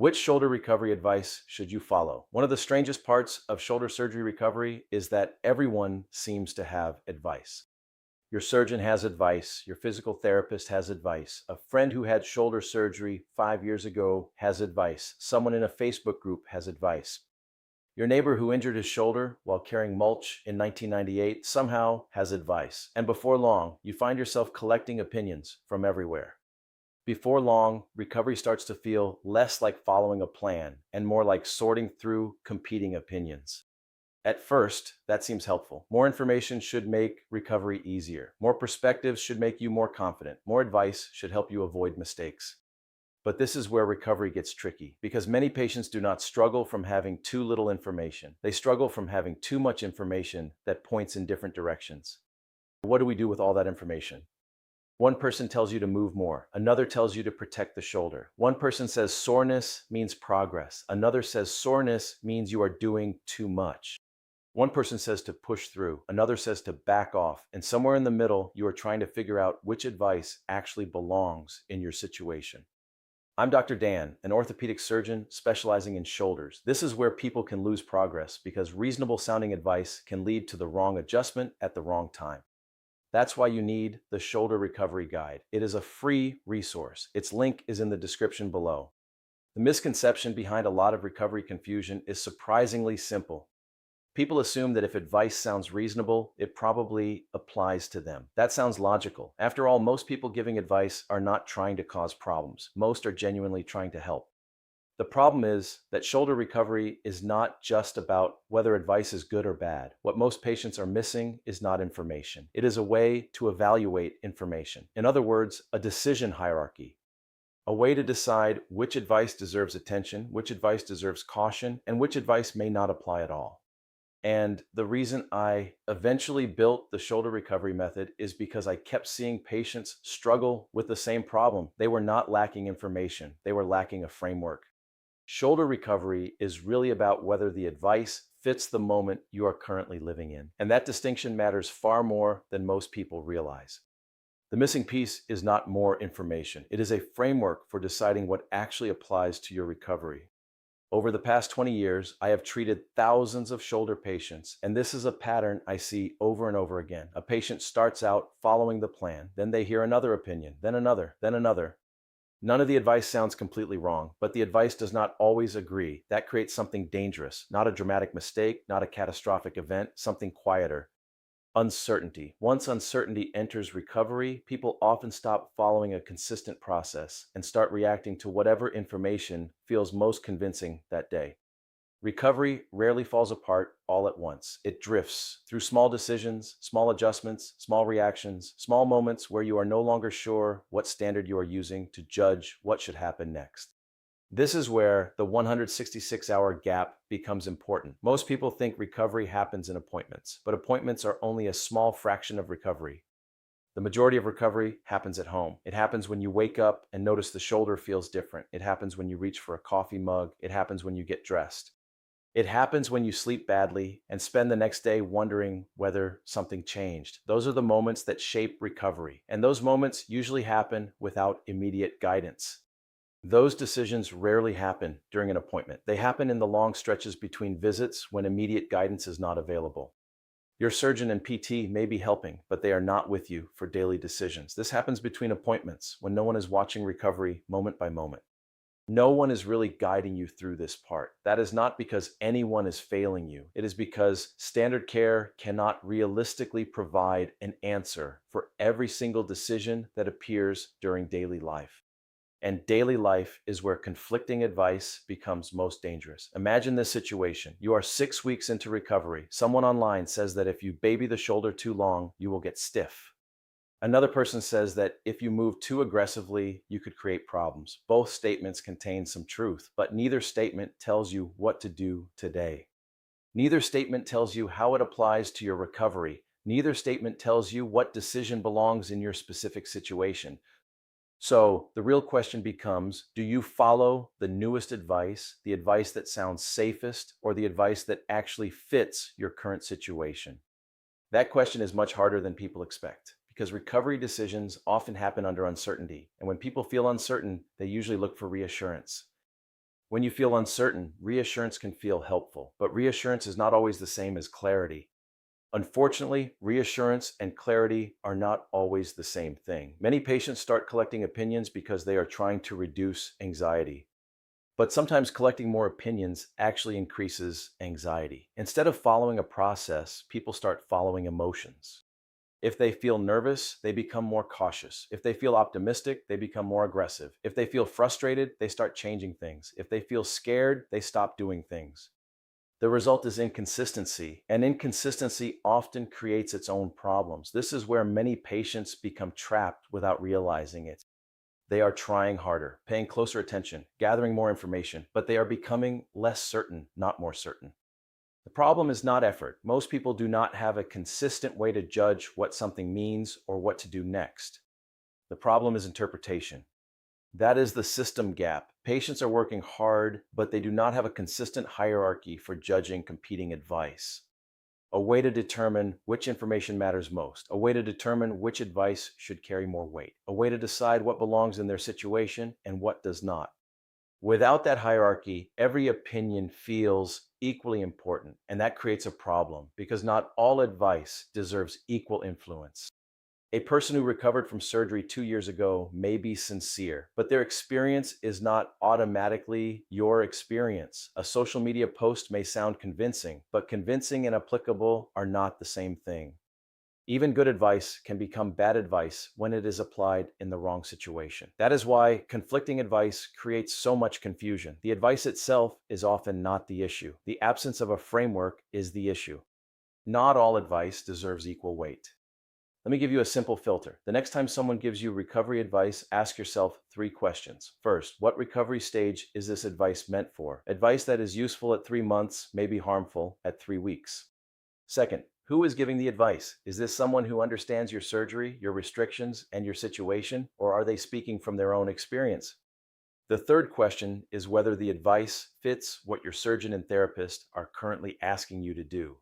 Which shoulder recovery advice should you follow? One of the strangest parts of shoulder surgery recovery is that everyone seems to have advice. Your surgeon has advice, your physical therapist has advice, a friend who had shoulder surgery 5 years ago has advice, someone in a Facebook group has advice. Your neighbor who injured his shoulder while carrying mulch in 1998 somehow has advice. And before long, you find yourself collecting opinions from everywhere. Before long, recovery starts to feel less like following a plan and more like sorting through competing opinions. At first, that seems helpful. More information should make recovery easier. More perspectives should make you more confident. More advice should help you avoid mistakes. But this is where recovery gets tricky, because many patients do not struggle from having too little information. They struggle from having too much information that points in different directions. What do we do with all that information? One person tells you to move more. Another tells you to protect the shoulder. One person says soreness means progress. Another says soreness means you are doing too much. One person says to push through. Another says to back off. And somewhere in the middle, you are trying to figure out which advice actually belongs in your situation. I'm Dr. Dan, an orthopedic surgeon specializing in shoulders. This is where people can lose progress because reasonable sounding advice can lead to the wrong adjustment at the wrong time. That's why you need the Shoulder Recovery Guide. It is a free resource. Its link is in the description below. The misconception behind a lot of recovery confusion is surprisingly simple. People assume that if advice sounds reasonable, it probably applies to them. That sounds logical. After all, most people giving advice are not trying to cause problems. Most are genuinely trying to help. The problem is that shoulder recovery is not just about whether advice is good or bad. What most patients are missing is not information. It is a way to evaluate information. In other words, a decision hierarchy. A way to decide which advice deserves attention, which advice deserves caution, and which advice may not apply at all. And the reason I eventually built the shoulder recovery method is because I kept seeing patients struggle with the same problem. They were not lacking information. They were lacking a framework. Shoulder recovery is really about whether the advice fits the moment you are currently living in. And that distinction matters far more than most people realize. The missing piece is not more information. It is a framework for deciding what actually applies to your recovery. Over the past 20 years, I have treated thousands of shoulder patients, and this is a pattern I see over and over again. A patient starts out following the plan, then they hear another opinion, then another, then another. None of the advice sounds completely wrong, but the advice does not always agree. That creates something dangerous, not a dramatic mistake, not a catastrophic event, something quieter. Uncertainty. Once uncertainty enters recovery, people often stop following a consistent process and start reacting to whatever information feels most convincing that day. Recovery rarely falls apart all at once. It drifts through small decisions, small adjustments, small reactions, small moments where you are no longer sure what standard you are using to judge what should happen next. This is where the 166-hour gap becomes important. Most people think recovery happens in appointments, but appointments are only a small fraction of recovery. The majority of recovery happens at home. It happens when you wake up and notice the shoulder feels different. It happens when you reach for a coffee mug. It happens when you get dressed. It happens when you sleep badly and spend the next day wondering whether something changed. Those are the moments that shape recovery, and those moments usually happen without immediate guidance. Those decisions rarely happen during an appointment. They happen in the long stretches between visits when immediate guidance is not available. Your surgeon and PT may be helping, but they are not with you for daily decisions. This happens between appointments when no one is watching recovery moment by moment. No one is really guiding you through this part. That is not because anyone is failing you. It is because standard care cannot realistically provide an answer for every single decision that appears during daily life. And daily life is where conflicting advice becomes most dangerous. Imagine this situation. You are 6 weeks into recovery. Someone online says that if you baby the shoulder too long, you will get stiff. Another person says that if you move too aggressively, you could create problems. Both statements contain some truth, but neither statement tells you what to do today. Neither statement tells you how it applies to your recovery. Neither statement tells you what decision belongs in your specific situation. So the real question becomes, do you follow the newest advice, the advice that sounds safest, or the advice that actually fits your current situation? That question is much harder than people expect, because recovery decisions often happen under uncertainty. And when people feel uncertain, they usually look for reassurance. When you feel uncertain, reassurance can feel helpful, but reassurance is not always the same as clarity. Unfortunately, reassurance and clarity are not always the same thing. Many patients start collecting opinions because they are trying to reduce anxiety. But sometimes collecting more opinions actually increases anxiety. Instead of following a process, people start following emotions. If they feel nervous, they become more cautious. If they feel optimistic, they become more aggressive. If they feel frustrated, they start changing things. If they feel scared, they stop doing things. The result is inconsistency, and inconsistency often creates its own problems. This is where many patients become trapped without realizing it. They are trying harder, paying closer attention, gathering more information, but they are becoming less certain, not more certain. The problem is not effort. Most people do not have a consistent way to judge what something means or what to do next. The problem is interpretation. That is the system gap. Patients are working hard, but they do not have a consistent hierarchy for judging competing advice. A way to determine which information matters most, a way to determine which advice should carry more weight, a way to decide what belongs in their situation and what does not. Without that hierarchy, every opinion feels equally important, and that creates a problem because not all advice deserves equal influence. A person who recovered from surgery 2 years ago may be sincere, but their experience is not automatically your experience. A social media post may sound convincing, but convincing and applicable are not the same thing. Even good advice can become bad advice when it is applied in the wrong situation. That is why conflicting advice creates so much confusion. The advice itself is often not the issue. The absence of a framework is the issue. Not all advice deserves equal weight. Let me give you a simple filter. The next time someone gives you recovery advice, ask yourself 3 questions. First, what recovery stage is this advice meant for? Advice that is useful at 3 months may be harmful at 3 weeks. Second, who is giving the advice? Is this someone who understands your surgery, your restrictions, and your situation, or are they speaking from their own experience? The third question is whether the advice fits what your surgeon and therapist are currently asking you to do.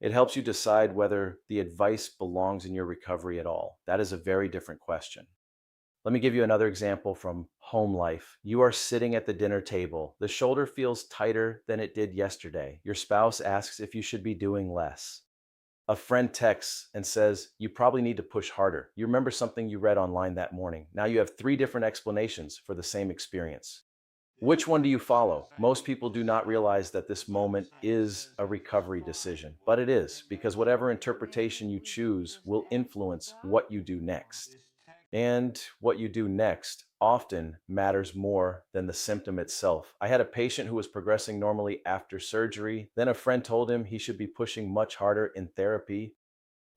It helps you decide whether the advice belongs in your recovery at all. That is a very different question. Let me give you another example from home life. You are sitting at the dinner table. The shoulder feels tighter than it did yesterday. Your spouse asks if you should be doing less. A friend texts and says, you probably need to push harder. You remember something you read online that morning. Now you have 3 different explanations for the same experience. Which one do you follow? Most people do not realize that this moment is a recovery decision, but it is, because whatever interpretation you choose will influence what you do next. And what you do next often matters more than the symptom itself. I had a patient who was progressing normally after surgery. Then a friend told him he should be pushing much harder in therapy.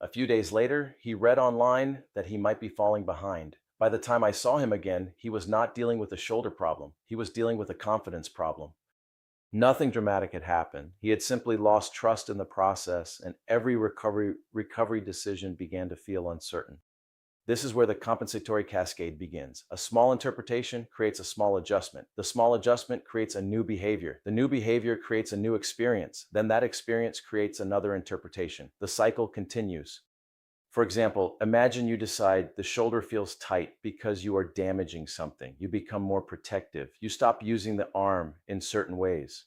A few days later, he read online that he might be falling behind. By the time I saw him again, he was not dealing with a shoulder problem. He was dealing with a confidence problem. Nothing dramatic had happened. He had simply lost trust in the process, and every recovery decision began to feel uncertain. This is where the compensatory cascade begins. A small interpretation creates a small adjustment. The small adjustment creates a new behavior. The new behavior creates a new experience. Then that experience creates another interpretation. The cycle continues. For example, imagine you decide the shoulder feels tight because you are damaging something. You become more protective. You stop using the arm in certain ways.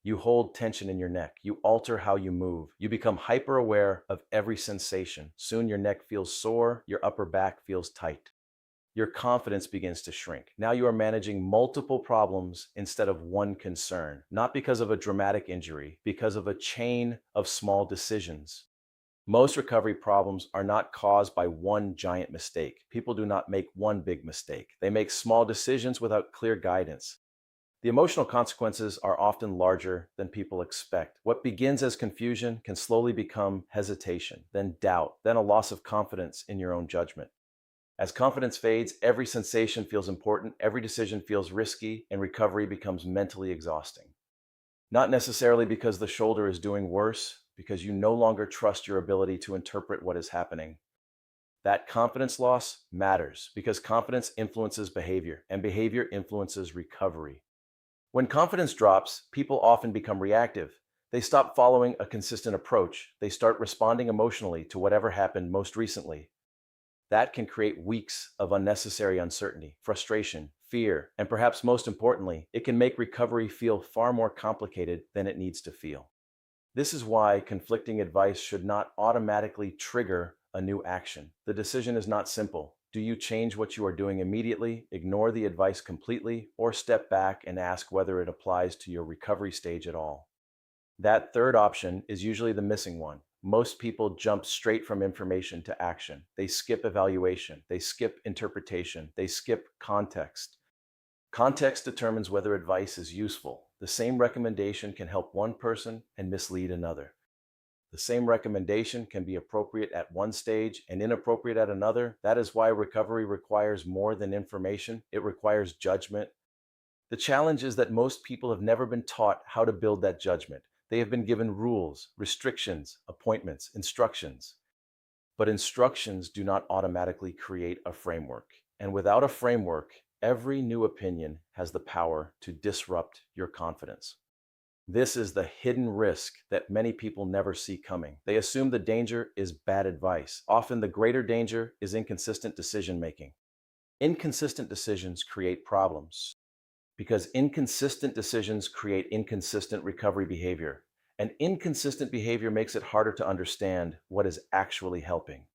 You hold tension in your neck. You alter how you move. You become hyper aware of every sensation. Soon your neck feels sore. Your upper back feels tight. Your confidence begins to shrink. Now you are managing multiple problems instead of one concern, not because of a dramatic injury, because of a chain of small decisions. Most recovery problems are not caused by one giant mistake. People do not make one big mistake. They make small decisions without clear guidance. The emotional consequences are often larger than people expect. What begins as confusion can slowly become hesitation, then doubt, then a loss of confidence in your own judgment. As confidence fades, every sensation feels important, every decision feels risky, and recovery becomes mentally exhausting. Not necessarily because the shoulder is doing worse, because you no longer trust your ability to interpret what is happening. That confidence loss matters because confidence influences behavior, and behavior influences recovery. When confidence drops, people often become reactive. They stop following a consistent approach. They start responding emotionally to whatever happened most recently. That can create weeks of unnecessary uncertainty, frustration, fear, and perhaps most importantly, it can make recovery feel far more complicated than it needs to feel. This is why conflicting advice should not automatically trigger a new action. The decision is not simple. Do you change what you are doing immediately, ignore the advice completely, or step back and ask whether it applies to your recovery stage at all? That third option is usually the missing one. Most people jump straight from information to action. They skip evaluation, they skip interpretation, they skip context. Context determines whether advice is useful. The same recommendation can help one person and mislead another. The same recommendation can be appropriate at one stage and inappropriate at another. That is why recovery requires more than information. It requires judgment. The challenge is that most people have never been taught how to build that judgment. They have been given rules, restrictions, appointments, instructions. But instructions do not automatically create a framework. And without a framework, every new opinion has the power to disrupt your confidence. This is the hidden risk that many people never see coming. They assume the danger is bad advice. Often the greater danger is inconsistent decision making. Inconsistent decisions create problems because inconsistent decisions create inconsistent recovery behavior. And inconsistent behavior makes it harder to understand what is actually helping.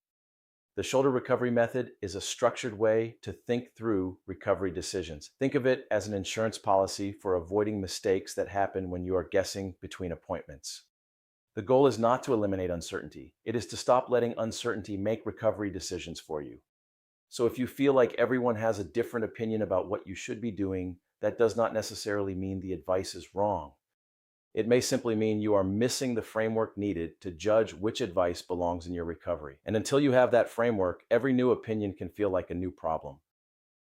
The shoulder recovery method is a structured way to think through recovery decisions. Think of it as an insurance policy for avoiding mistakes that happen when you are guessing between appointments. The goal is not to eliminate uncertainty. It is to stop letting uncertainty make recovery decisions for you. So if you feel like everyone has a different opinion about what you should be doing, that does not necessarily mean the advice is wrong. It may simply mean you are missing the framework needed to judge which advice belongs in your recovery. And until you have that framework, every new opinion can feel like a new problem.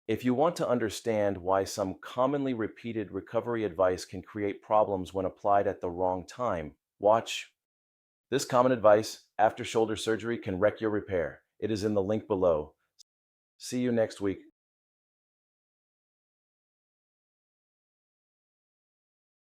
If you want to understand why some commonly repeated recovery advice can create problems when applied at the wrong time, watch. This common advice after shoulder surgery can wreck your repair. It is in the link below. See you next week.